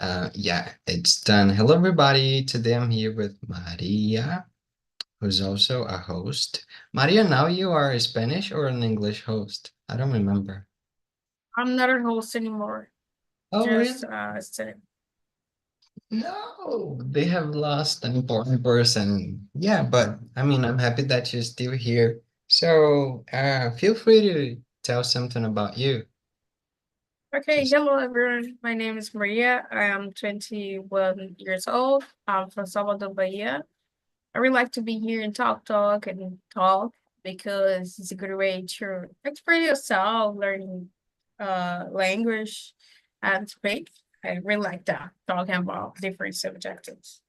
Yeah, it's done. Hello, everybody. Today I'm here with Maria, who's also a host. Maria, now you are a Spanish or an English host? I don't remember. I'm not a host anymore. Oh, Just really? a student. No, they have lost an important person. Yeah, but I mean, I'm happy that you're still here. So, feel free to tell something about you. Okay, Just, hello everyone. My name is Maria. I am 21 years old. I'm from Salvador, Bahia. I really like to be here and talk because it's a good way to express yourself, learning language and speak. I really like that, talking about different subjects.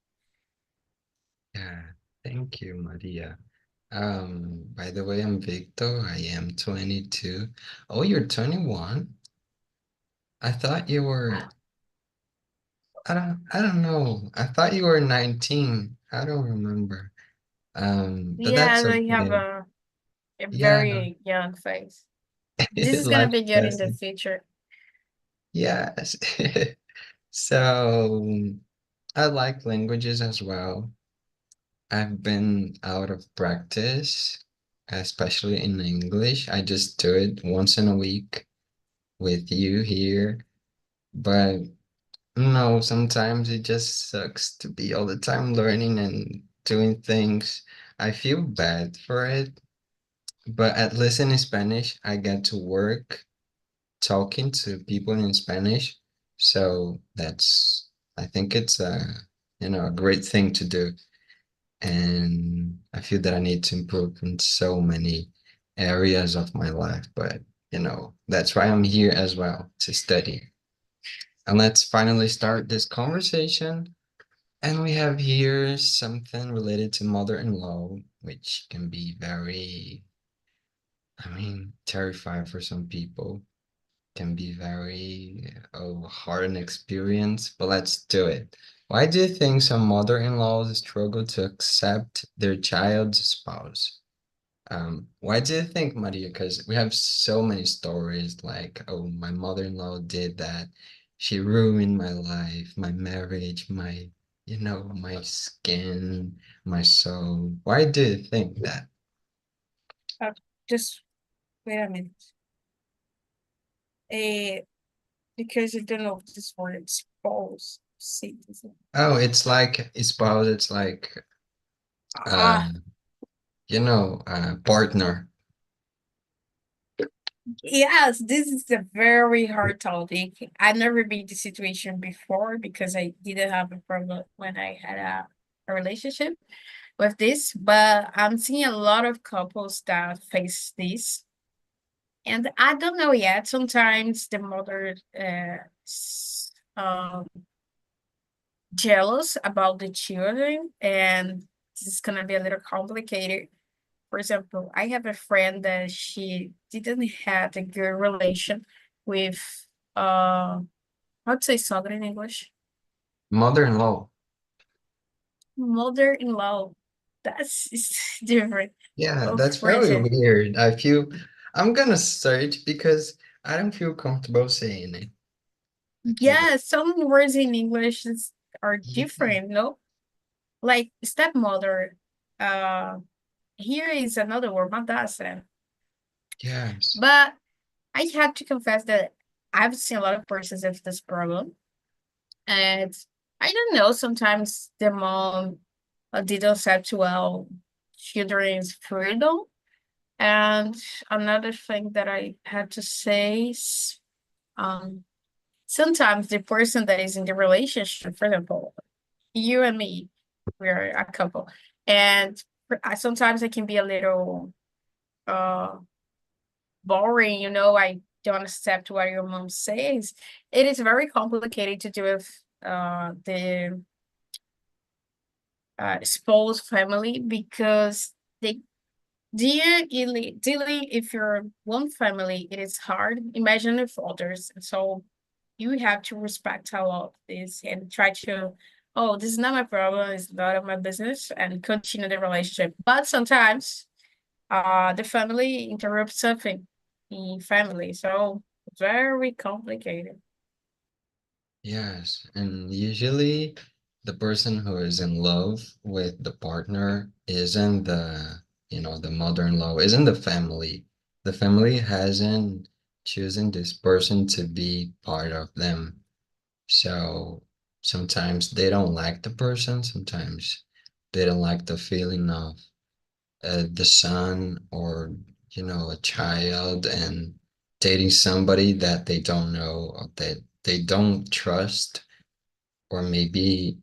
yeah, thank you, Maria. By the way, I'm Victor. I am 22. Oh, you're 21? I thought you were, I don't know. I thought you were 19. I don't remember. But Yeah, that's they have okay. a Yeah, very young face. This is gonna life be good in the lesson. future. Yes. So I like languages as well. I've been out of practice, especially in English. I just do it once in a week with you here. But no, sometimes it just sucks to be all the time learning and doing things. I feel bad for it, but at least in Spanish, I get to work talking to people in Spanish. So I think it's a great thing to do. And I feel that I need to improve in so many areas of my life, but that's why I'm here as well to study. And let's finally start this conversation. And we have here something related to mother-in-law, which can be very, terrifying for some people. Can be very hard an experience, but let's do it. Why do you think some mother-in-laws struggle to accept their child's spouse? Why do you think, Maria? Because we have so many stories like, oh, my mother-in-law did that. She ruined my life, my marriage, my skin, my soul. Why do you think that? Uh, just wait a minute. Eh, because you don't know this word expose. See, Oh, it's like spouse, it's like ah, um, partner. yes, this is a very hard topic. I never been in this situation before because I didn't have a problem when I had a relationship with this. But I'm seeing a lot of couples that face this, and I don't know yet. Sometimes the mother jealous about the children, and this is gonna be a little complicated. For example, I have a friend that she didn't have a good relation with how to say sogra in English? Mother-in-law. Mother-in-law. That's different. Yeah, Of that's course. very weird. I'm gonna search because I don't feel comfortable saying it. Okay, but Yeah, some words in English are yeah, different, no? Like stepmother. Uh, Here is another word, madrastra. yes. But I have to confess that I've seen a lot of persons with this problem. And I don't know, sometimes the mom didn't accept well children's freedom. And another thing that I had to say is um, sometimes the person that is in the relationship, for example, you and me, we're a couple. And sometimes I can be a little uh, boring, I don't accept what your mom says. It is very complicated to do with the spouse family because they dealing if you're one family, it is hard. Imagine if others. So you have to respect all of this and try to, oh, this is not my problem, it's none of my business, and continue the relationship. But sometimes the family interrupts something in family, so very complicated. Yes, and usually the person who is in love with the partner isn't the mother-in-law, isn't the family. The family hasn't chosen this person to be part of them. So sometimes they don't like the person, sometimes they don't like the feeling of the son or a child and dating somebody that they don't know or that they don't trust, or maybe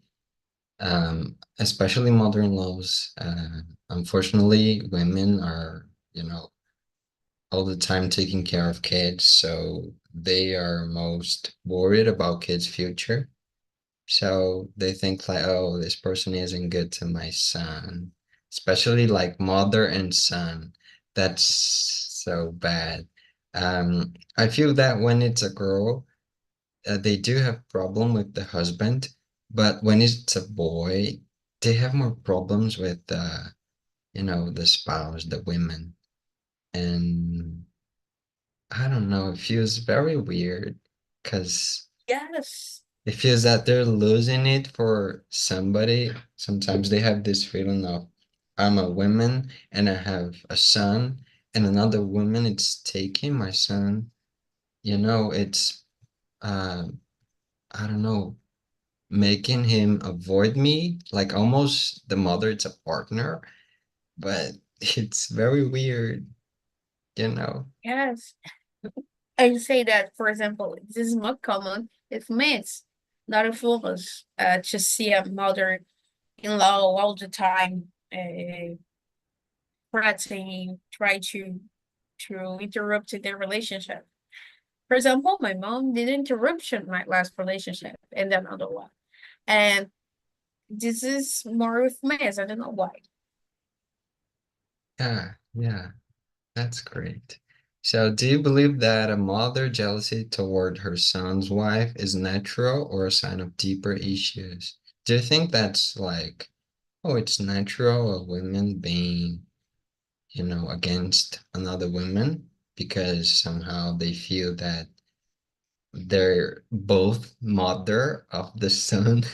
especially mother-in-laws. Unfortunately, women are all the time taking care of kids, so they are most worried about kids' future. So they think like, oh, this person isn't good to my son, especially like mother and son. That's so bad. I feel that when it's a girl, they do have problem with the husband, but when it's a boy, they have more problems with the spouse, the women. And I don't know, it feels very weird because Yes. it feels that they're losing it for somebody. Sometimes they have this feeling of, I'm a woman and I have a son, and another woman it's taking my son. It's uh I don't know, making him avoid me, like almost the mother, it's a partner, but it's very weird, you know. Yes. I say that, for example, this is not common with men, not a focus to see a mother-in-law all the time threatening, try to interrupt their relationship. For example, my mom did interruption my last relationship and another one. And this is more with men. I don't know why. Yeah, yeah. That's great. So, do you believe that a mother jealousy toward her son's wife is natural or a sign of deeper issues? Do you think that's like, oh, it's natural of women being, against another woman because somehow they feel that they're both mother of the son?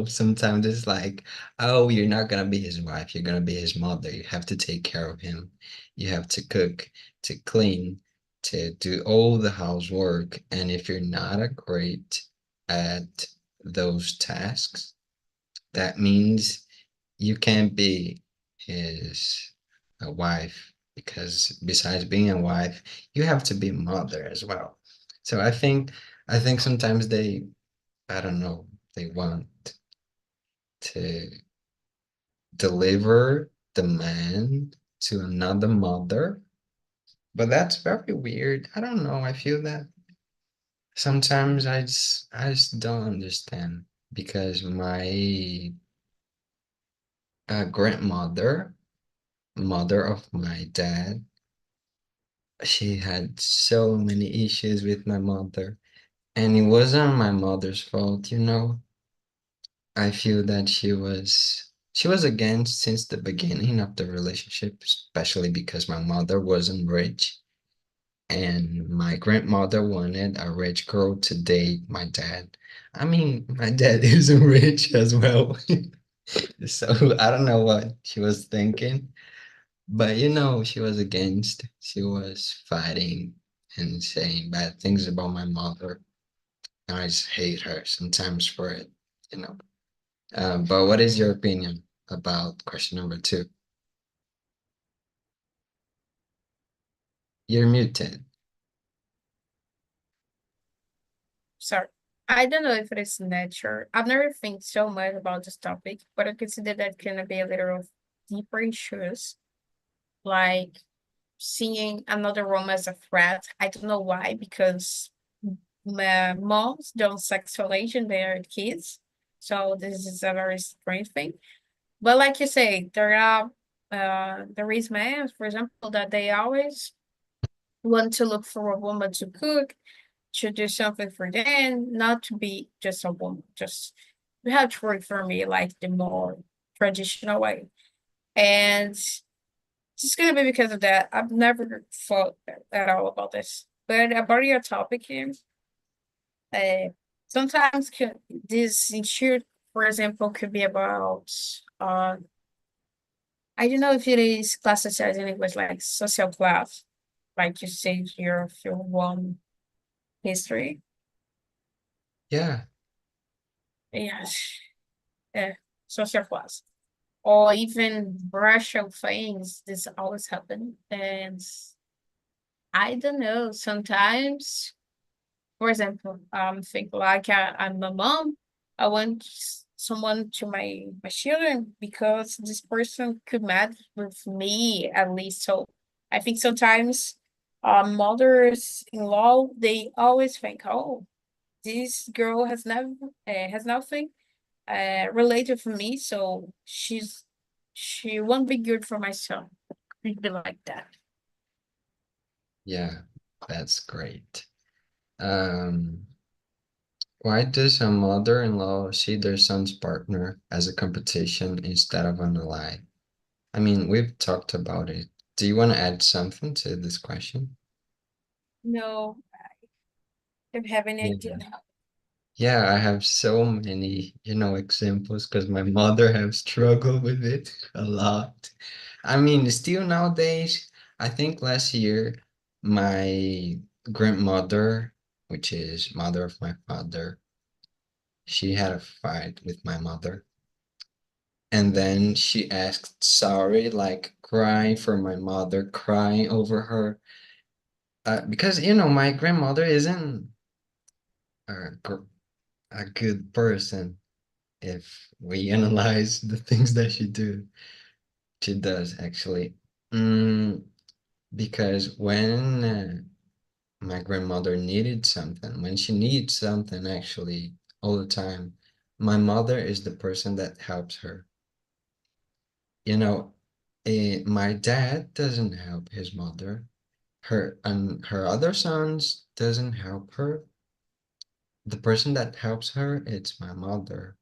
Sometimes it's like, oh, you're not gonna be his wife, you're gonna be his mother. You have to take care of him. You have to cook, to clean, to do all the housework. And if you're not a great at those tasks, that means you can't be his a wife, because besides being a wife, you have to be a mother as well. So I think sometimes I don't know, they want to deliver the man to another mother, but that's very weird. I don't know. I feel that sometimes I just don't understand because my grandmother, mother of my dad, she had so many issues with my mother, and it wasn't my mother's fault. I feel that she was against since the beginning of the relationship, especially because my mother wasn't rich and my grandmother wanted a rich girl to date my dad. I mean, my dad isn't rich as well. So I don't know what she was thinking, but she was against. She was fighting and saying bad things about my mother. And I just hate her sometimes for it, you know. But what is your opinion about question number two? You're muted. Sorry. I don't know if it is nature. I've never think so much about this topic, but I consider that can be a little of deeper issues, like seeing another woman as a threat. I don't know why, because my moms don't sexualize their kids. So this is a very strange thing. But like you say, there is men, for example, that they always want to look for a woman to cook, to do something for them, not to be just a woman. Just you have to work for me like the more traditional way. And it's gonna be because of that. I've never thought at all about this. But about your topic here, Sometimes this issue, for example, could be about I don't know if it is classified in English like social class, like you say your one history. Yeah, Yes, yeah, social class. Or even racial things, this always happen. And I don't know, sometimes, for example, think like I'm a mom. I want someone to my children because this person could match with me at least. So I think sometimes mothers-in-law they always think, oh, this girl has nothing related for me, so she won't be good for my son. It'd be like that. yeah, that's great. Um, why does a mother-in-law see their son's partner as a competition instead of an ally? I mean, we've talked about it. Do you want to add something to this question? No, don't have any idea. Yeah. Yeah, I have so many, examples because my mother have struggled with it a lot. I mean, still nowadays, I think last year, my grandmother, which is mother of my father, she had a fight with my mother. And then she asked sorry, like crying for my mother, crying over her. Because, my grandmother isn't a, a good person if we analyze the things that she does actually. Mm, because when my grandmother needed something, when she needs something actually all the time, my mother is the person that helps her. You know, my dad doesn't help his mother. Her and her other sons doesn't help her. The person that helps her, it's my mother.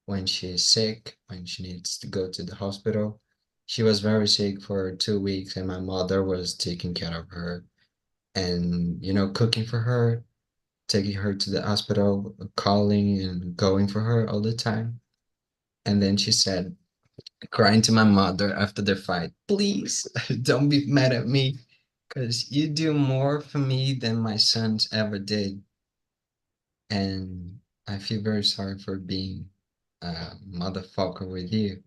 When she is sick, when she needs to go to the hospital. She was very sick for 2 weeks, and my mother was taking care of her and, cooking for her, taking her to the hospital, calling and going for her all the time. And then she said, crying to my mother after the fight, please don't be mad at me because you do more for me than my sons ever did. And I feel very sorry for being a motherfucker with you.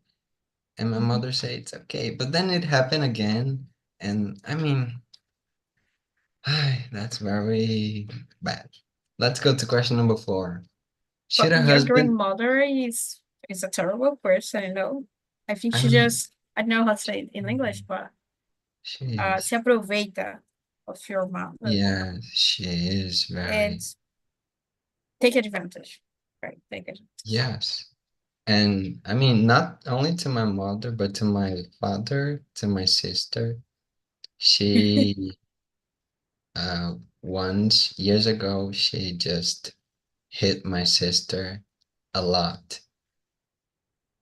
And my Mhm. mother said it's okay. But then it happened again. And I mean, that's very bad. Let's go to question number 4. Should But a your husband, grandmother is a terrible person, you know. I think I she mean, just I don't know how to say it in English, but she is. se aproveita of your mother Yeah, she is and very, take advantage. Right, take it. yes. And I mean, not only to my mother, but to my father, to my sister. She, once years ago, she just hit my sister a lot.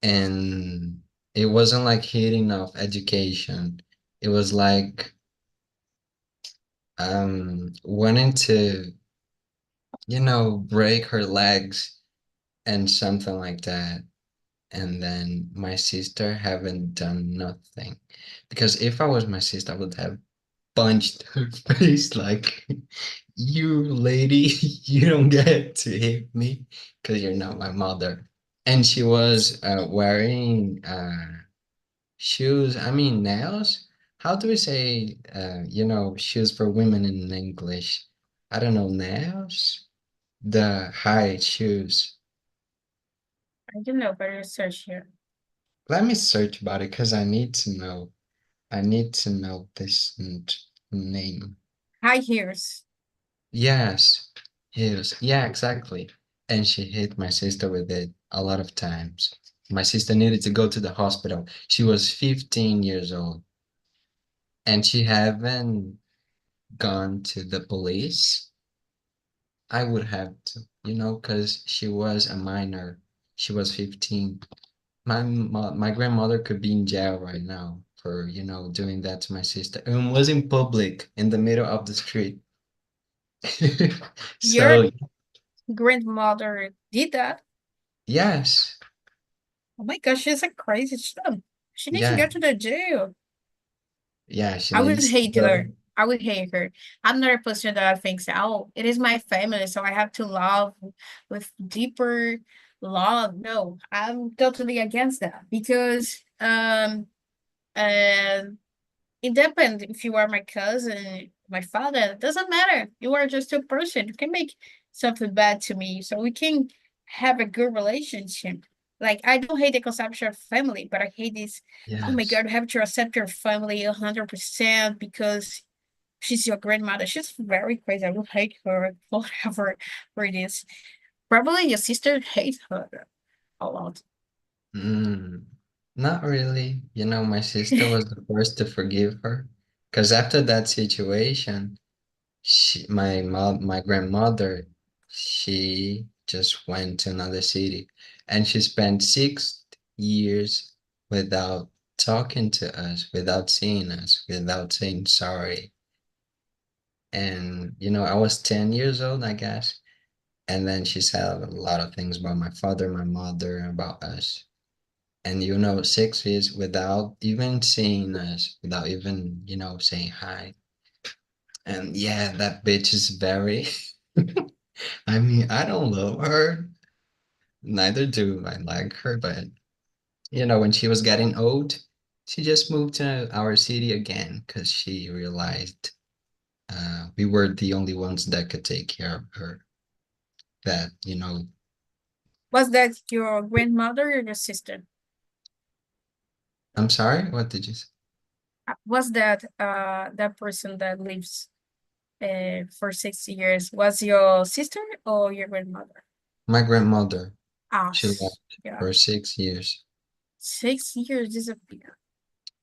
And it wasn't like hitting of education. It was like wanting to, break her legs and something like that. And then my sister haven't done nothing. Because if I was my sister, I would have punched her face like, you lady, you don't get to hit me because you're not my mother. And she was wearing shoes, I mean nails. How do we say, shoes for women in English? I don't know, nails? The high shoes. I don't know, but research here. Let me search about it because I need to know. I need to know this name. High heels. Yes, heels. Yeah, exactly. And she hit my sister with it a lot of times. My sister needed to go to the hospital. She was 15 years old and she haven't gone to the police. I would have to, because she was a minor. She was 15. My grandmother could be in jail right now for, doing that to my sister. And was in public in the middle of the street. Your So grandmother did that. Yes. Oh my gosh, she's a crazy son. She needs to Yeah. go to the jail. Yeah. She I would needs to hate go. her. I would hate her. I'm not a person that thinks, oh, it is my family, so I have to love with deeper love. No, I'm totally against that because uh it depends if you are my cousin, my father, it doesn't matter. You are just a person. You can make something bad to me, so we can have a good relationship. Like I don't hate the concept of family, but I hate this. Oh my Yes. God, you have to accept your family 100% because she's your grandmother. She's very crazy. I will hate her forever for this. Probably your sister hates her a lot. Mm, not really. You know, my sister was the first to forgive her. Because after that situation, my grandmother, she just went to another city and she spent 6 years without talking to us, without seeing us, without saying sorry. And, you know, I was 10 years old, I guess. And then she said a lot of things about my father, my mother, and about us. And, you know, 6 years without even seeing us, without even, you know, saying hi. And yeah, that bitch is very, I mean, I don't love her. Neither do I like her, but you know, when she was getting old, she just moved to our city again because she realized we were the only ones that could take care of her. That, you know, Was that your grandmother or your sister? I'm sorry, what did you say? Was that that person that lives for 6 years was your sister or your grandmother? My grandmother, Ah, she left yeah, for 6 years. 6 years disappear.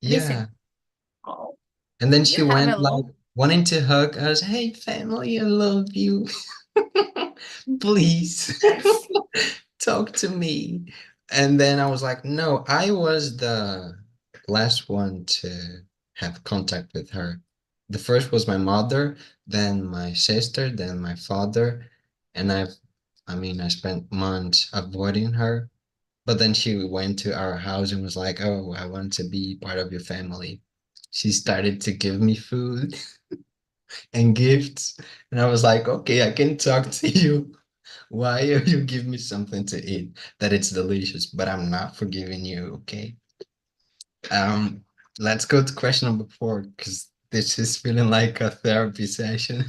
Yeah. Listen, oh, And then you she have a went like long. wanting to hug us. Hey, family, I love you. Please talk to me. And then I was like, no, I was the last one to have contact with her. The first was my mother, then my sister, then my father. And I mean, I spent months avoiding her. But then she went to our house and was like, oh, I want to be part of your family. She started to give me food and gifts. And I was like, okay, I can talk to you. Why you give me something to eat that it's delicious, but I'm not forgiving you, okay? Um, let's go to question number 4 because this is feeling like a therapy session.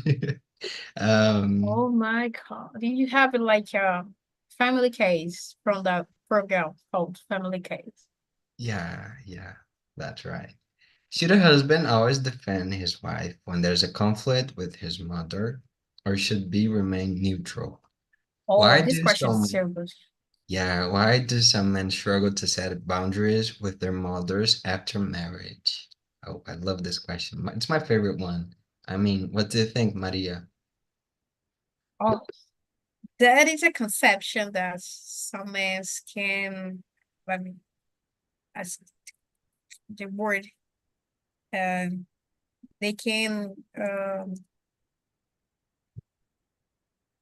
Oh Um, my God, did you have like a family case from that program called Family Case? yeah, that's right. Should a husband always defend his wife when there's a conflict with his mother, or should be remain neutral? Oh, Why this do question is some so good. Yeah, why do some men struggle to set boundaries with their mothers after marriage? Oh, I love this question. It's my favorite one. I mean, what do you think, Maria? Oh, that is a conception that some men can, let me, as the word, um, they can,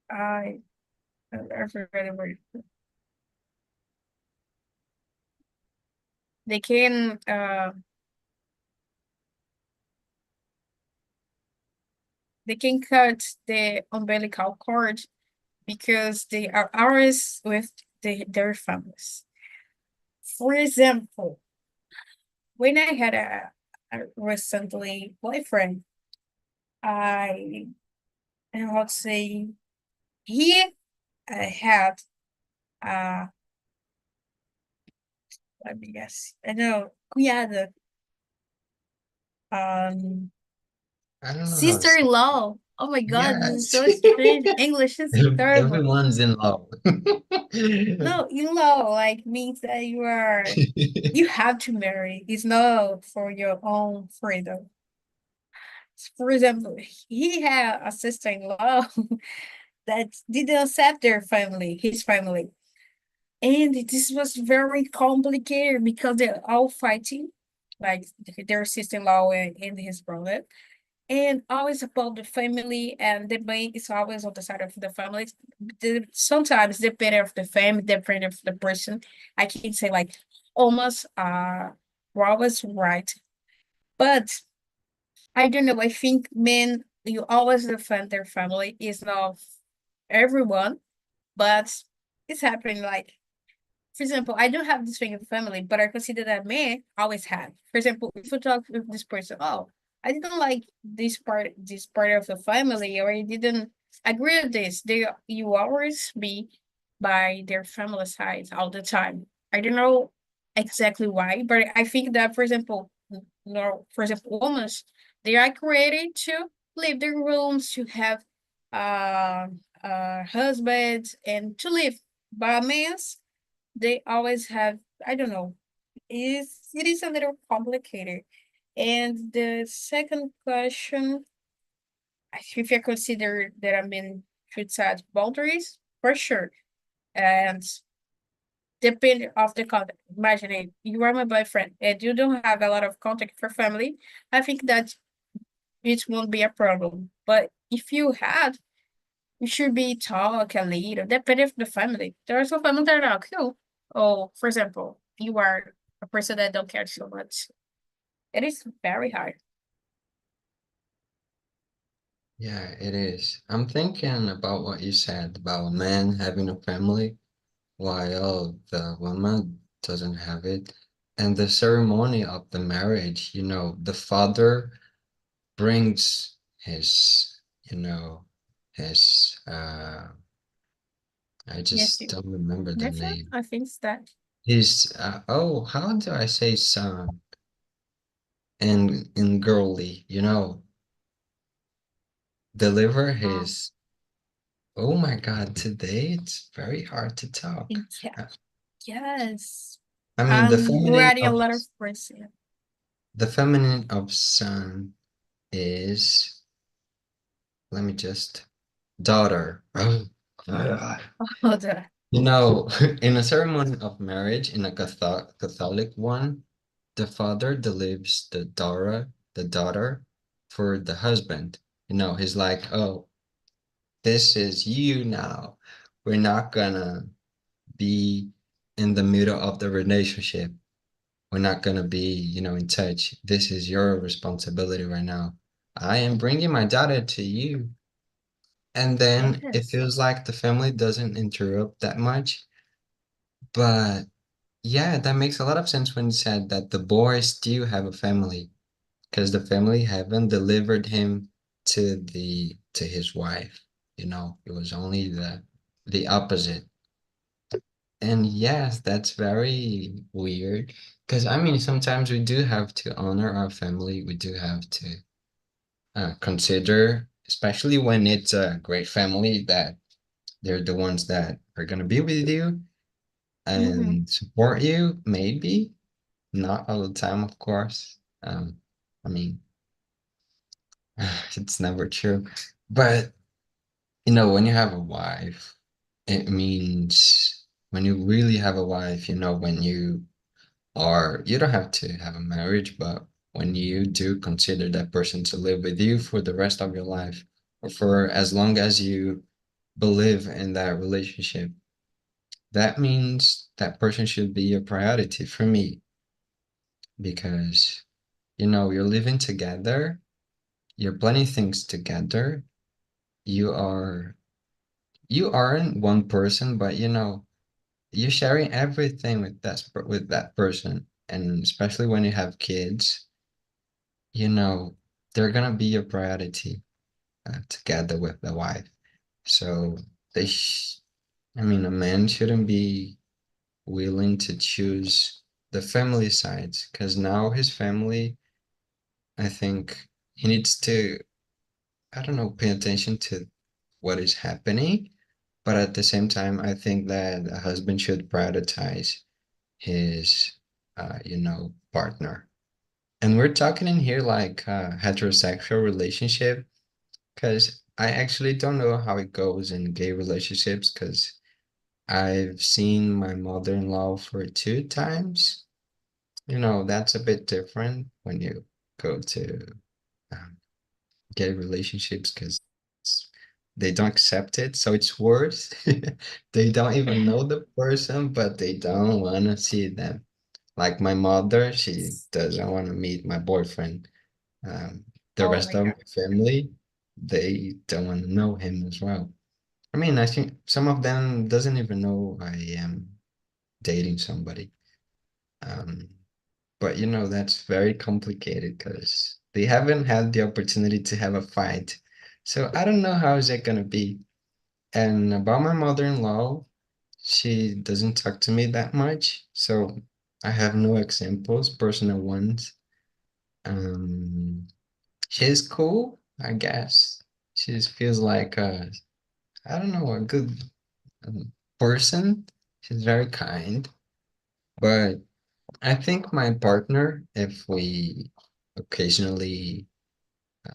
I, I forgot the word. They can, they can cut the umbilical cord because they are always with their families. For example, when I had a recently boyfriend, I, I would say he had, uh, let me guess, I know, cunhada, um, I don't know how to say. sister-in-law. Oh my God, this is Yes. so strange. English is terrible. Everyone's in love. No, in-law like means that you have to marry. It's not for your own freedom. For example, he had a sister-in-law that didn't accept his family. And this was very complicated because they're all fighting, like their sister-in-law and his brother. and always about the family, and the blame is always on the side of the family. Sometimes depending of the family, depending of the person, I can say like almost we're always right. But I don't know, I think men you always defend their family is not everyone, but it's happening like for example, I don't have this thing in family, but I consider that men always had. For example, if you talk with this person, oh, I didn't like this part of the family, or I didn't agree with this. They you always be by their family side all the time. I don't know exactly why, but I think that, for example, no, for example, women, they are created to leave their rooms, to have uh husbands and to live. But men they always have, I don't know, it is a little complicated. And the second question, if you consider that I mean should set boundaries, for sure. And depending of the contact. Imagine it, you are my boyfriend and you don't have a lot of contact for family. I think that it won't be a problem. But if you had, you should be talk a little, depending of the family. There are some families that are cool. Or, for example, you are a person that don't care so much. It is very hard. Yeah, it is. I'm thinking about what you said about a man having a family while the woman doesn't have it. And the ceremony of the marriage, the father brings his, his I Yes, just don't remember the nephew, name. I think it's that. His oh, how do I say son in girly, deliver Um, his oh my God, today it's very hard to talk. yeah, yes. I mean I'm writing a lot of words here. the feminine of son is let me just daughter. Oh, God. Hold on. In a ceremony of marriage, in a Catholic one, the father delivers the daughter for the husband. He's like, oh, this is you now. We're not gonna be in the middle of the relationship. We're not gonna be, in touch. This is your responsibility right now. I am bringing my daughter to you. And then it Yes, feels like the family doesn't interrupt that much. But yeah, that makes a lot of sense when you said that the boy still have a family because the family haven't delivered him to his wife. It was only the opposite. And yes, that's very weird. Because I mean, sometimes we do have to honor our family. We do have to consider, especially when it's a great family, that they're the ones that are gonna be with you hmm, and support you, maybe. Not all the time, of course. I mean, it's never true. But, when you have a wife, it means when you really have a wife, when you don't have to have a marriage, but when you do consider that person to live with you for the rest of your life, or for as long as you believe in that relationship, that means that person should be a priority for me because, you're living together, you're planning things together, you are you aren't one person, but you're sharing everything with that person. And especially when you have kids, you know, they're gonna be your priority together with the wife. So they, I mean, a man shouldn't be willing to choose the family sides because now his family, I think he needs to, I don't know, pay attention to what is happening. But at the same time, I think that a husband should prioritize his, partner. And we're talking in here like heterosexual relationship because I actually don't know how it goes in gay relationships because I've seen my mother-in-law for 2 times. That's a bit different when you go to um, gay relationships because they don't accept it. So it's worse. They don't even know the person, but they don't want to see them. Like my mother, she doesn't want to meet my boyfriend. The Oh rest my of God. my family, they don't want to know him as well. I mean, I think some of them doesn't even know I am dating somebody. Um, but that's very complicated because they haven't had the opportunity to have a fight. So I don't know how is it gonna be. And about my mother-in-law, she doesn't talk to me that much, so I have no examples, personal ones. Um, she's cool, I guess. She just feels like I don't know, a good person. She's very kind, but I think my partner, if we occasionally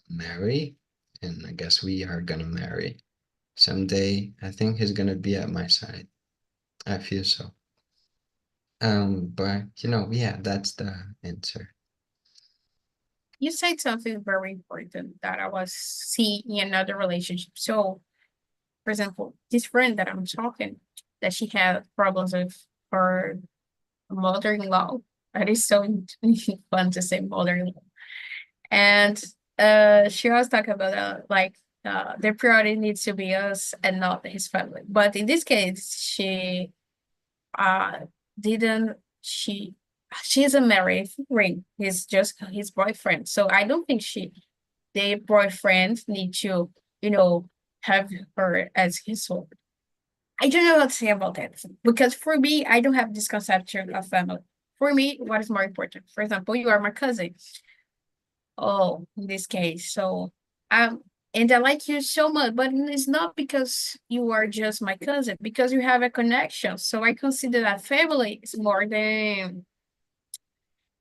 marry, and I guess we are gonna marry someday, I think he's gonna be at my side. I feel so. But yeah, that's the answer. You said something very important that I was seeing in another relationship. So, for example, this friend that I'm talking, that she had problems with her mother-in-law. That is so fun to say mother-in-law. And she was talking about like the priority needs to be us and not his family. But in this case, she uh didn't she's a married ring. He's just his boyfriend. So I don't think the boyfriend need to, you know, have her as his own. I don't know what to say about that because for me, I don't have this conception of family. For me, what is more important? For example, you are my cousin. Oh, in this case, so um, and I like you so much, but it's not because you are just my cousin, because you have a connection. So I consider that family is more than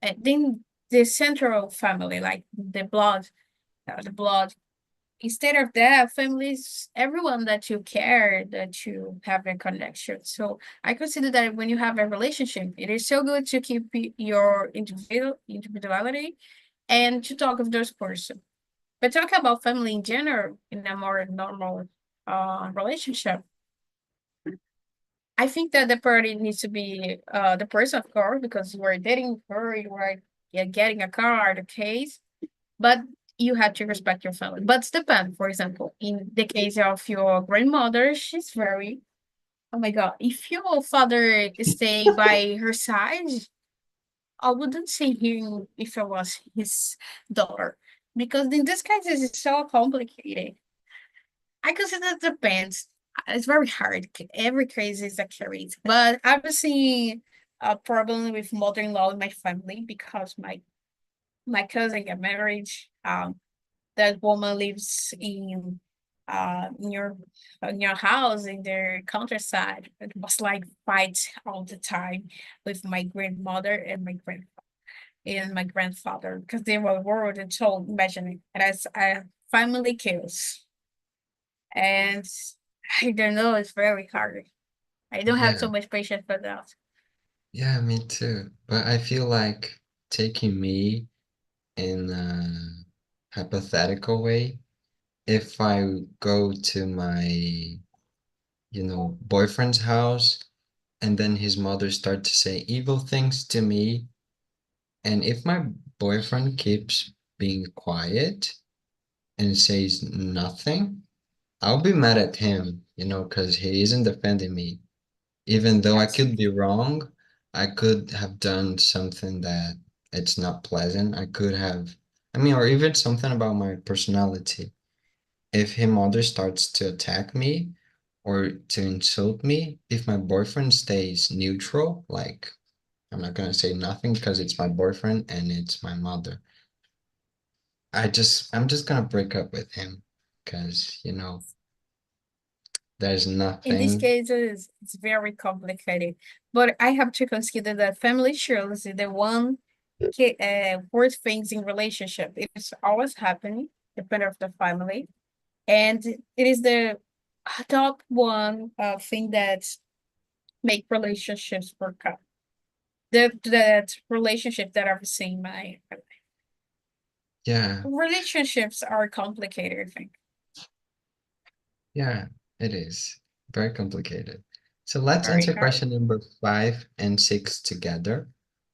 the central family, like the blood. Instead of that, families, everyone that you care, that you have a connection. So I consider that when you have a relationship, it is so good to keep your individuality and to talk with those person. But talk about family in general in a more normal relationship. I think that the party needs to be the person, of course, because you are dating her, you are getting a car, the case, but you have to respect your family. But it's depend. For example, in the case of your grandmother, she's very, oh my God, if your father stay by her side, I wouldn't say him if I was his daughter, because in this case, it's so complicated. I consider it depends. It's very hard. Every case is a case, but I've seen a problem with mother-in-law in my family because my cousin got married. That woman lives in your house in their countryside. It was like fights all the time with my grandmother and my grandfather because they were worried and told, imagining it as a family chaos. And I don't know, it's very hard. I don't have Yeah, so much patience for that. yeah, me too. But I feel like taking me in a hypothetical way, if I go to my, boyfriend's house and then his mother start to say evil things to me, and if my boyfriend keeps being quiet and says nothing, I'll be mad at him, because he isn't defending me. Even though I Yes. could be wrong, I could have done something that it's not pleasant. I could have, I mean, or even something about my personality. If his mother starts to attack me or to insult me, if my boyfriend stays neutral, like I'm not gonna say nothing because it's my boyfriend and it's my mother. I'm just gonna break up with him because, there's In this nothing. case, it's very complicated. But I have to consider that family shows the one worst things in relationship. It's always happening, depending of the family. And it is the top one thing that make relationships work out. That relationship that I've seen in my Yeah, Relationships are complicated, I think. yeah, it is. Very complicated. So let's Very answer hard. question number 5 and 6 together.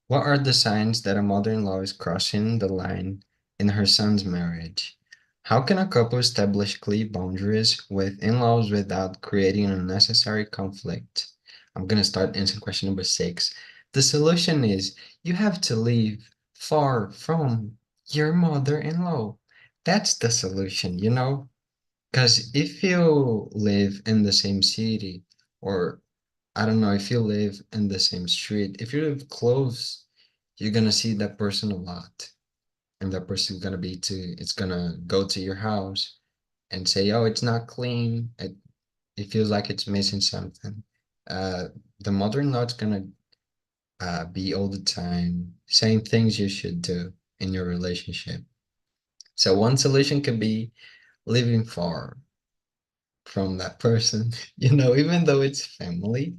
What are the signs that a mother-in-law is crossing the line in her son's marriage? How can a couple establish clear boundaries with in-laws without creating unnecessary conflict? I'm gonna start answering question number 6. The solution is you have to live far from your mother-in-law. That's the solution, you know? Because if you live in the same city, or I don't know, if you live in the same street, if you live close, you're gonna see that person a lot. And that person's gonna it's gonna go to your house and say, oh, it's not clean. It feels like it's missing something. Uh, the mother-in-law is gonna be all the time saying things you should do in your relationship. So one solution could be living far from that person, even though it's family,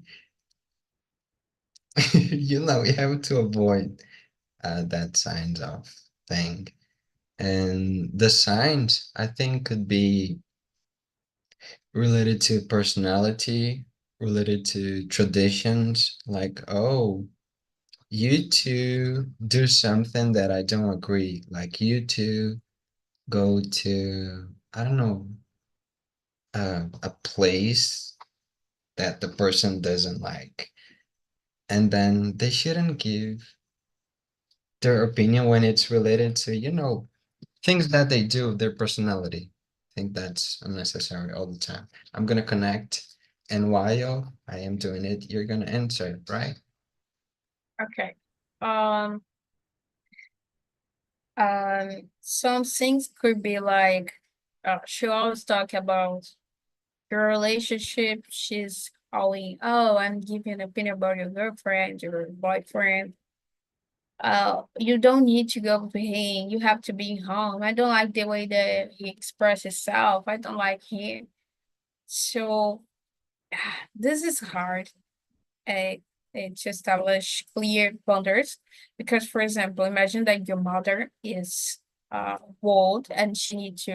we have to avoid that signs of thing. And the signs, I think, could be related to personality, related to traditions, like, oh, you two do something that I don't agree. Like you two go to, I don't know, a place that the person doesn't like. And then they shouldn't give their opinion when it's related to, things that they do, their personality. I think that's unnecessary all the time. I'm gonna connect, and while I am doing it, you're gonna answer, right? Okay. Um, some things could be like, she always talk about your relationship. She's always, oh, I'm giving an opinion about your girlfriend or boyfriend. You don't need to go to him. You have to be home. I don't like the way that he expresses himself. I don't like him. So this is hard. uh, to establish clear boundaries. Because, for example, imagine that your mother is old and she needs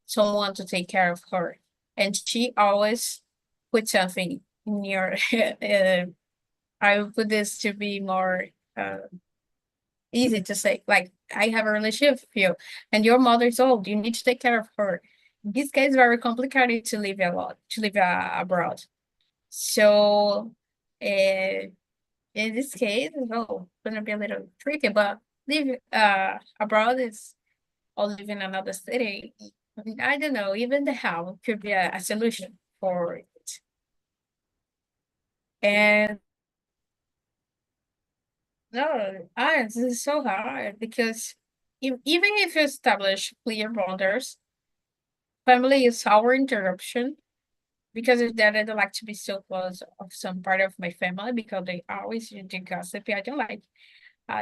someone to take care of her, and she always puts something in your. I would put this to be more easy to say. Like, I have a relationship with you, and your mother's old. You need to take care of her. This case is very complicated to live abroad. So. Uh, in this case, oh, gonna be a little tricky, but live abroad is or live in another city. I don't know. Even the house could be a solution for it. And no, this is so hard because even if you establish clear boundaries, family is our interruption. Because of that, I don't like to be so close of some part of my family because they always do gossip. I don't like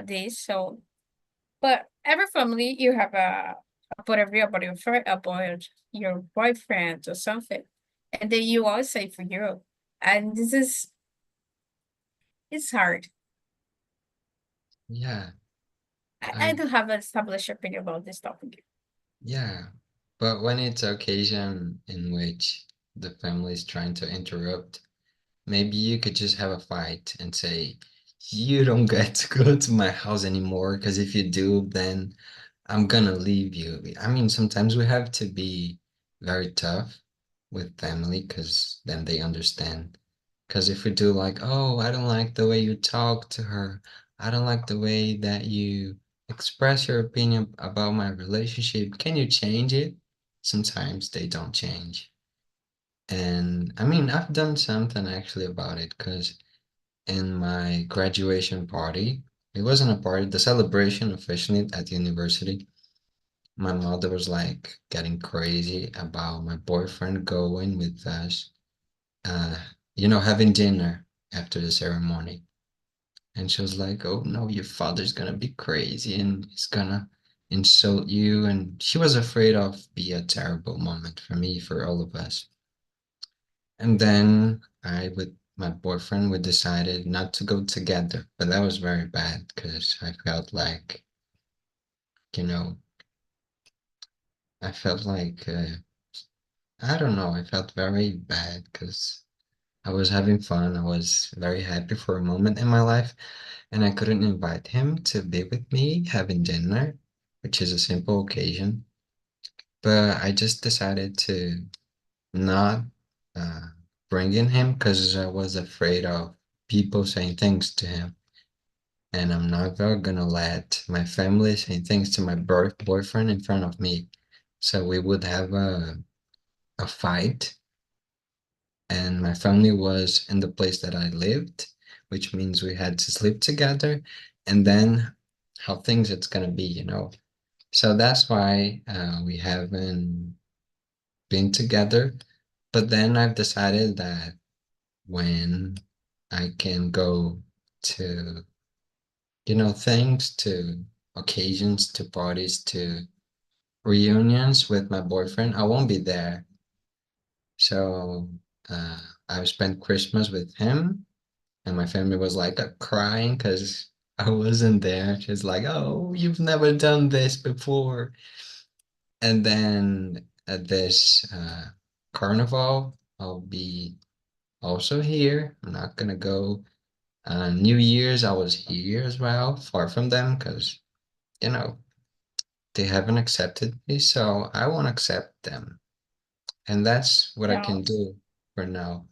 this. So but every family, you have a point of view about about your boyfriend or something, and then you always say for you, and this is it's hard. Yeah, I I don't have an established opinion about this topic. yeah. But when it's an occasion in which the family is trying to interrupt, maybe you could just have a fight and say, you don't get to go to my house anymore, because if you do, then I'm gonna leave you. I mean, sometimes we have to be very tough with family because then they understand. Because if we do like, oh, I don't like the way you talk to her, I don't like the way that you express your opinion about my relationship, can you change it? Sometimes they don't change. And I mean, I've done something actually about it because in my graduation party, it wasn't a party, the celebration officially at the university, my mother was like getting crazy about my boyfriend going with us, uh, having dinner after the ceremony. And she was like, oh no, your father's gonna be crazy and he's gonna insult you. And she was afraid of be a terrible moment for me, for all of us. And then with my boyfriend, we decided not to go together. But that was very bad because I felt like, you know, I felt like I don't know, I felt very bad because I was having fun. I was very happy for a moment in my life, and I couldn't invite him to be with me having dinner, which is a simple occasion. But I just decided to not uh, bring in him because I was afraid of people saying things to him. And I'm not gonna let my family say things to my boyfriend in front of me. So we would have a fight, and my family was in the place that I lived, which means we had to sleep together, and then how things it's gonna be, you know. So that's why we haven't been together. But then I've decided that when I can go to, you know, things, to occasions, to parties, to reunions with my boyfriend, I won't be there. So uh, I've spent Christmas with him, and my family was like crying because I wasn't there. She's like, "Oh, you've never done this before." And then at this carnival, I'll be also here. I'm not gonna go. New Year's, I was here as well, far from them, because you know they haven't accepted me, so I won't accept them, and that's what I No, can do for now.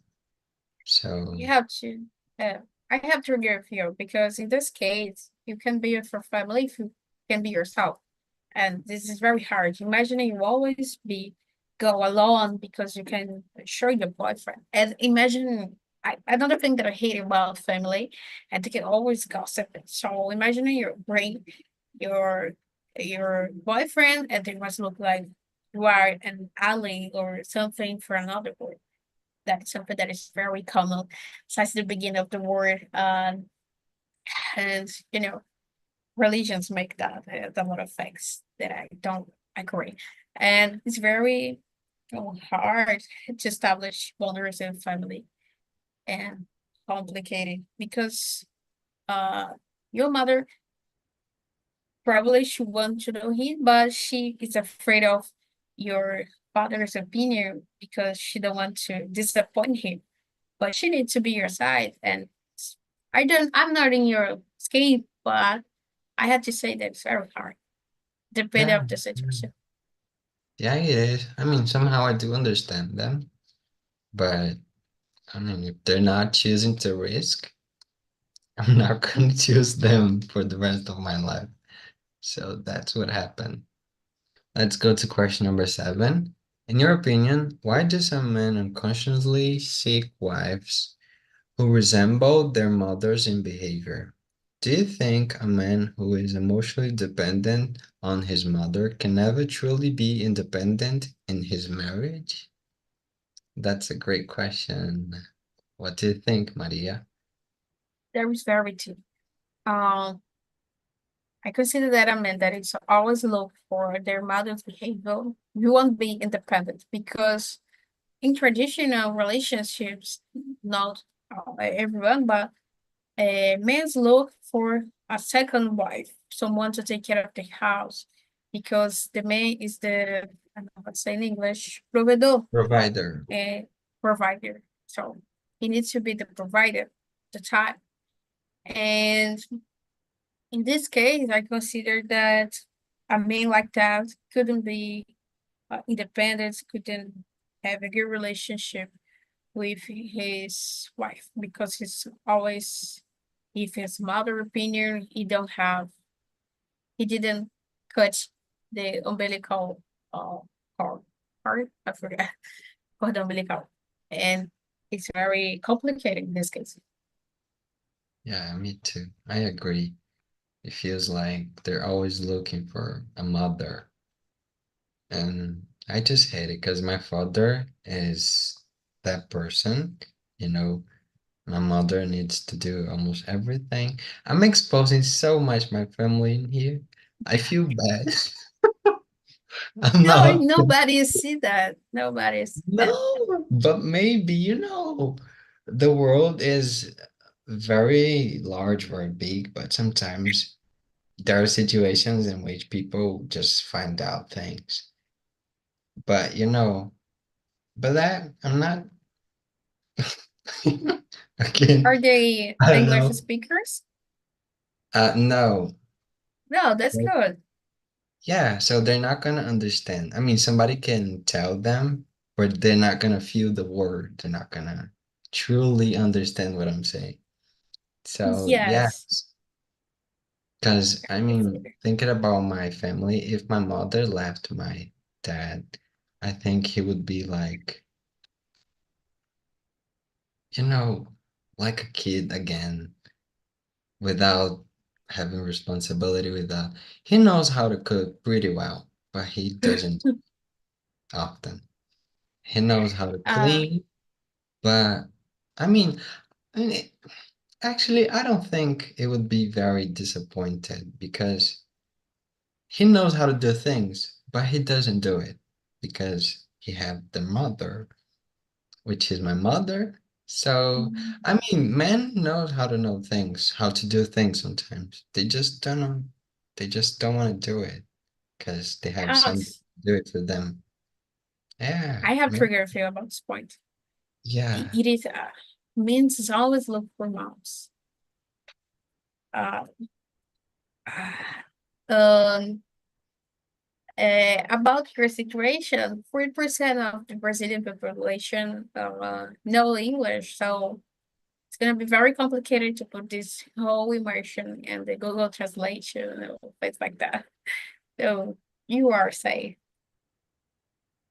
So you have to. Uh, I have to agree with you because in this case, you can be with your family if you can be yourself, and this is very hard. Imagine you always be go alone because you can show your boyfriend, and imagine. Another thing that I hate about family, and they can always gossip. So imagine you bring your your boyfriend, and they must look like you are an ally or something for another boy. That's something that is very common since the beginning of the world. And you know, religions make that a lot of things that I don't agree. And it's very hard to establish boundaries in family and complicated because uh your mother probably should want to know him, but she is afraid of your father's opinion because she don't want to disappoint him. But she needs to be your side. And I'm not in your skin, but I had to say that it's very hard, depending yeah, on the situation. yeah, it is. I mean, somehow I do understand them, but I mean, if they're not choosing to risk, I'm not going to choose them for the rest of my life. So that's what happened. Let's go to question number 7. In your opinion, why do some men unconsciously seek wives who resemble their mothers in behavior? Do you think a man who is emotionally dependent on his mother can never truly be independent in his marriage? That's a great question. What do you think, Maria? There is very two. Um, I consider that a man that is always look for their mother's behavior. You won't be independent because in traditional relationships, not everyone, but men look for a second wife, someone to take care of the house, because the man is the, I don't know how to say in English, proveedor, Provider. a provider. So he needs to be the provider, the time. And in this case, I consider that a man like that couldn't be independent, couldn't have a good relationship with his wife because he's always, if his mother opinion, he didn't cut the umbilical uh, cord, part, I forgot, cord umbilical. And it's very complicated in this case. Yeah, me too. I agree. It feels like they're always looking for a mother. And I just hate it because my father is that person. You know, my mother needs to do almost everything. I'm exposing so much my family in here. I feel bad. I'm No, not. nobody see that. Nobody see that. No, but maybe, you know, the world is very large, very big, but sometimes there are situations in which people just find out things. But but that I'm not again, Are they I don't English know. speakers? No. No, that's good. Yeah, so they're not gonna understand. I mean, somebody can tell them, but they're not gonna feel the word. They're not gonna truly understand what I'm saying. So yeah, Yes. because I mean, It's- thinking about my family, if my mother left my dad, I think he would be you know, like a kid again, without having responsibility, without he knows how to cook pretty well, but he doesn't often. He knows how to Uh, clean, but I mean, I mean, actually, I don't think it would be very disappointed because he knows how to do things, but he doesn't do it because he have the mother, which is my mother. So, I mean, men knows how to know things, how to do things sometimes. They just don't know. They just don't want to do it because they have somebody Alex, to do it for them. Yeah, I have man. triggered you about this point. Yeah, It is means is always look for moms. Uh, um, about your situation, 40% of the Brazilian population know English, so it's gonna be very complicated to put this whole immersion and the Google translation or things like that. So you are safe.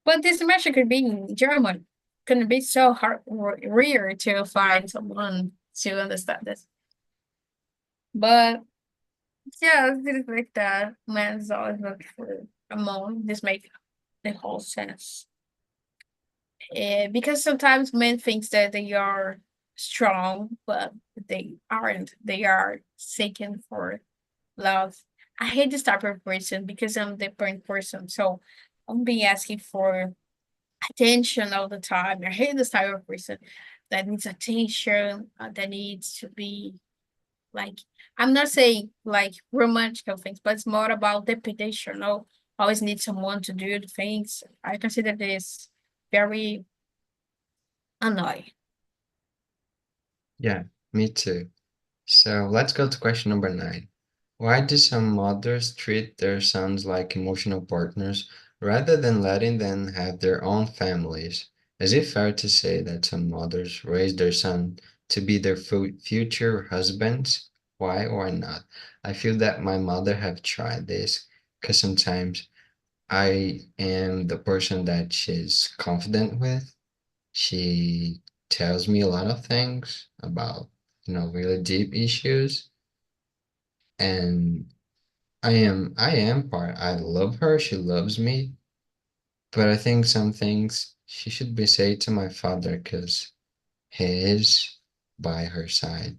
But this immersion could be in German. Couldn't be so hard rare to find someone to understand this. But yeah, things like that. Men's always look for a mom. This makes the whole sense. Because sometimes men think that they are strong, but they aren't. They are seeking for love. I hate this type of person because I'm a different person. So I'm being asking for attention all the time. I hate this type of person that needs attention, that needs to be like, I'm not saying like romantical things, but it's more about dependation. No, always need someone to do the things. I consider this very annoying. yeah, me too. So let's go to question number 9. Why do some mothers treat their sons like emotional partners rather than letting them have their own families? Is it fair to say that some mothers raise their son to be their future husbands? Why or not? I feel that my mother have tried this because sometimes I am the person that she's confident with. She tells me a lot of things about, really deep issues. And I am part. I love her. She loves me. But I think some things she should be said to my father because he is by her side.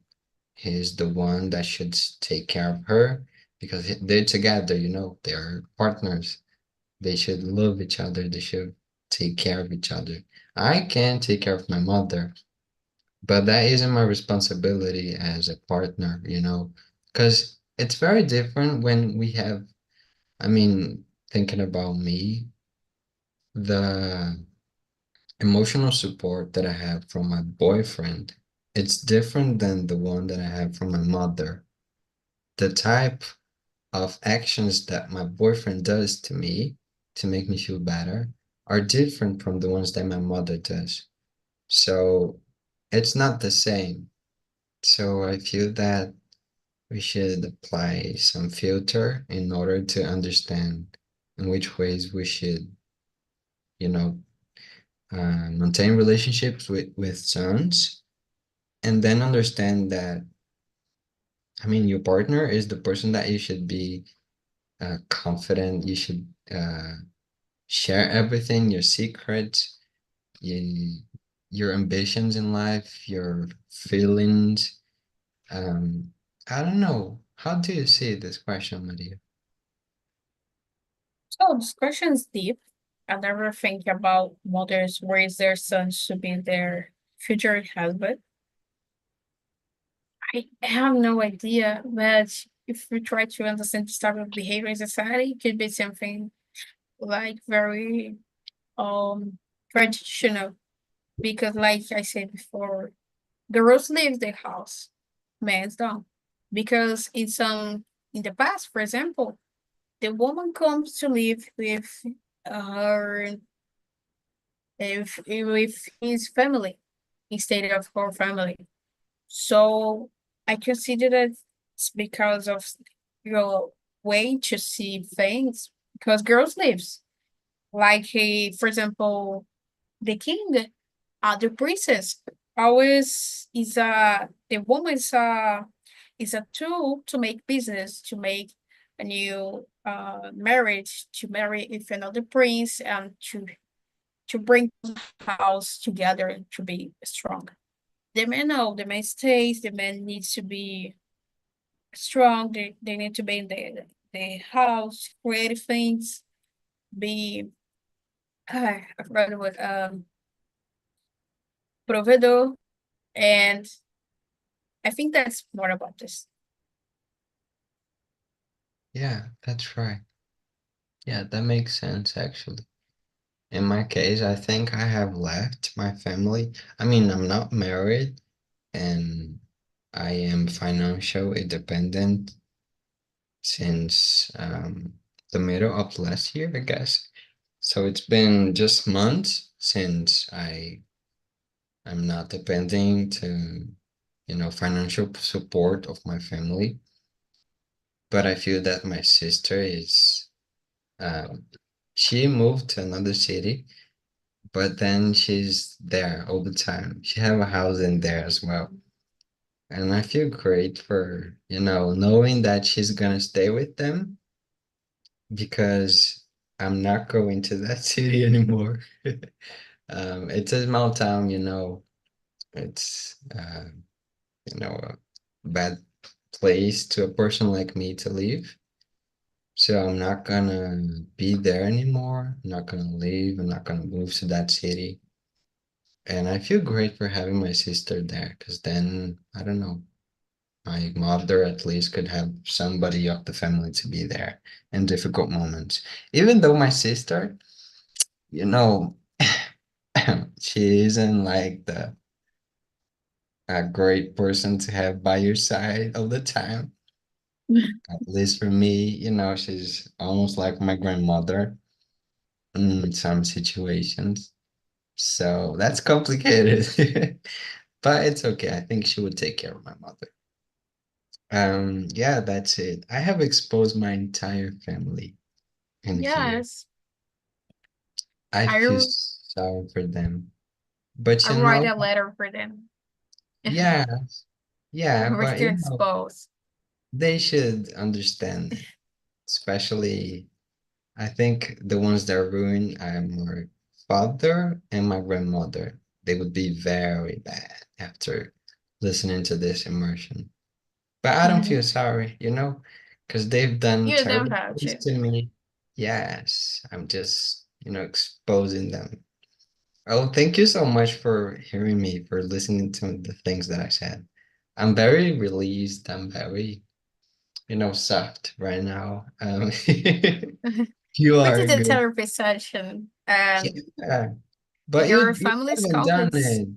He is the one that should take care of her because they're together, they are partners. They should love each other. They should take care of each other. I can take care of my mother, but that isn't my responsibility as a partner, because it's very different when we have, I mean, thinking about me, the emotional support that I have from my boyfriend, it's different than the one that I have from my mother. The type of actions that my boyfriend does to me to make me feel better are different from the ones that my mother does. So it's not the same. So I feel that we should apply some filter in order to understand in which ways we should, you know, maintain relationships with sons, and then understand that, I mean, your partner is the person that you should be confident. You should share everything, your secrets, you, your ambitions in life, your feelings. Um, I don't know. How do you see this question, Maria? So this question is deep. I never think about mothers raise their sons to be their future husband. I have no idea, but if we try to understand this type of behavior in society, it could be something like very. um traditional because, like I said before, girls leave the house, men don't. Because in the past, for example, the woman comes to live with her with his family instead of her family. So I consider that it's because of your way to see things. Because girls lives like for example, the king, the princess always is a the woman is a tool to make business, to make a new marriage, to marry with another prince, and to bring the house together to be strong. The man, no, the man stays. The man needs to be strong. They need to be in the house, create things, be I forgot what provedor, and I think that's more about this. Yeah, that's right. Yeah, that makes sense actually. In my case, I think I have left my family. I mean, I'm not married and I am financial independent since the middle of last year, I guess. So it's been just months since I'm not depending to, financial support of my family. But I feel that my sister is, um, she moved to another city, but then she's there all the time. She have a house in there as well. And I feel great for, knowing that she's gonna stay with them because I'm not going to that city anymore. It's a small town, it's a bad place to a person like me to live. So I'm not gonna be there anymore. I'm not gonna leave. I'm not gonna move to that city. And I feel great for having my sister there because then, I don't know, my mother at least could have somebody of the family to be there in difficult moments. Even though my sister, you know, she isn't like the a great person to have by your side all the time. At least for me, she's almost like my grandmother in some situations. So that's complicated. But it's okay. I think she would take care of my mother. Yeah, that's it. I have exposed my entire family in here. Yes, I I feel sorry for them. But I write a letter for them. yeah, yeah, We're but still exposed. they should understand it. Especially, I think the ones that ruin are my father and my grandmother. They would be very bad after listening to this immersion. But I don't feel sorry, because they've done You don't terrible have things to. to me. Yes, I'm just, exposing them. Oh, thank you so much for hearing me, for listening to the things that I said. I'm very released. I'm very, soft right now. You We are did a good. therapy session, and Yeah, but your you family's haven't done complex. it.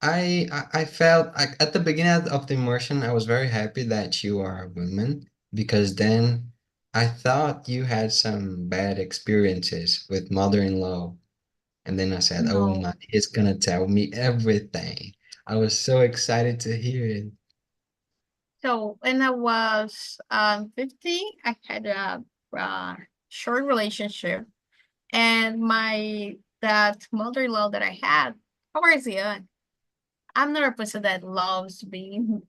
I felt like at the beginning of the immersion, I was very happy that you are a woman because then I thought you had some bad experiences with mother-in-law. And then I said, oh No. my, he's gonna tell me everything. I was so excited to hear it. So when I was 15, I had a short relationship, and my that mother-in-law that I had, I was young. I'm not a person that loves being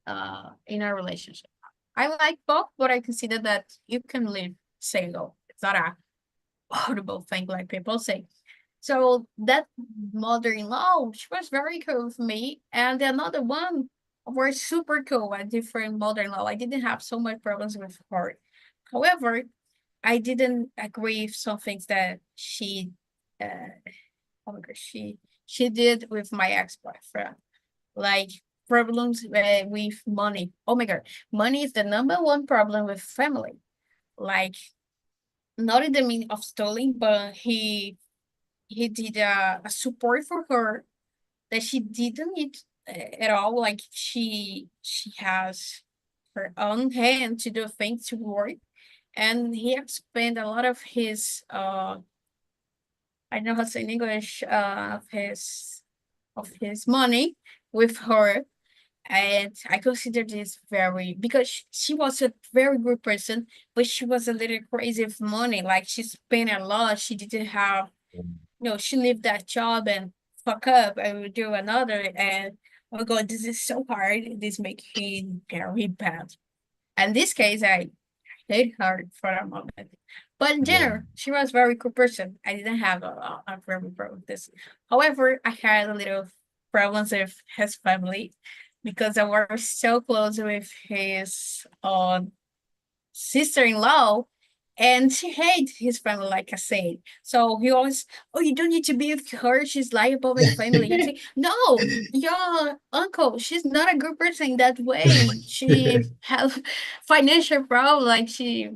in a relationship. I like both, but I consider that you can live single. It's not a horrible thing like people say. So that mother-in-law, she was very cool with me, and another one were super cool. A different mother-in-law. I didn't have so much problems with her. However, I didn't agree with some things that uh, oh my gosh, she did with my ex-boyfriend, like problems with money. Oh my god, money is the number one problem with family. Like, not in the meaning of stealing, but he did a support for her that she didn't need at all. Like she has her own hand to do things to work, and he had spent a lot of his I don't know how to say in English of his money with her. And I consider this very because she was a very good person, but she was a little crazy with money. Like she spent a lot. She didn't have, she left that job and fuck up and would do another. And oh my God, this is so hard. This makes me very bad. In this case, I hate her for a moment. But in Yeah. general, she was a very good person. I didn't have a very problem with this. However, I had a little problems with his family because I was so close with his sister-in-law, and she hates his family, like I said. So he always, oh, you don't need to be with her. She's liable my family. And say, no, your uncle, she's not a good person in that way. She have financial problem, like I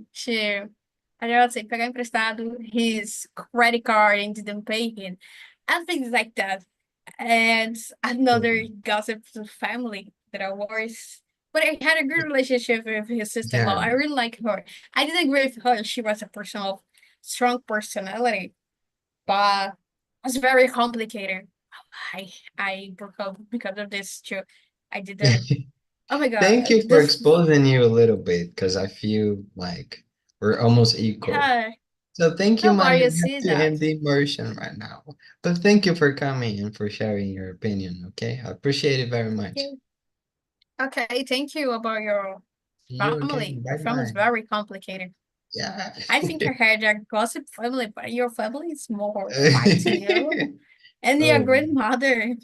don't know, say, pegar emprestado his credit card and didn't pay him, and things like that. And another gossip to family that I was, but I had a good relationship with his sister-in-law. Yeah. I really like her. I didn't agree with her. She was a person of strong personality, but it was very complicated. I I broke up because of this too. I didn't. Oh my Thank God, you for this. exposing you a little bit because I feel like we're almost equal. Yeah, So thank you, nobody Maria. We have see to that. end the immersion right now. But thank you for coming and for sharing your opinion, okay? I appreciate it very much. Okay, okay. Thank you about your See you family. again. Your Bye family is bye. very complicated. Yeah. I think I had a gossip family, but your family is more fighting. And your Oh. grandmother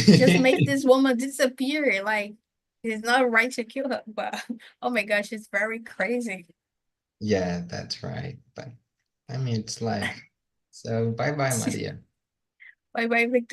just make this woman disappear. Like it's not right to kill her, but oh my gosh, it's very crazy. Yeah, that's right. But I mean, it's life. So bye bye, Maria. Bye bye, Victor.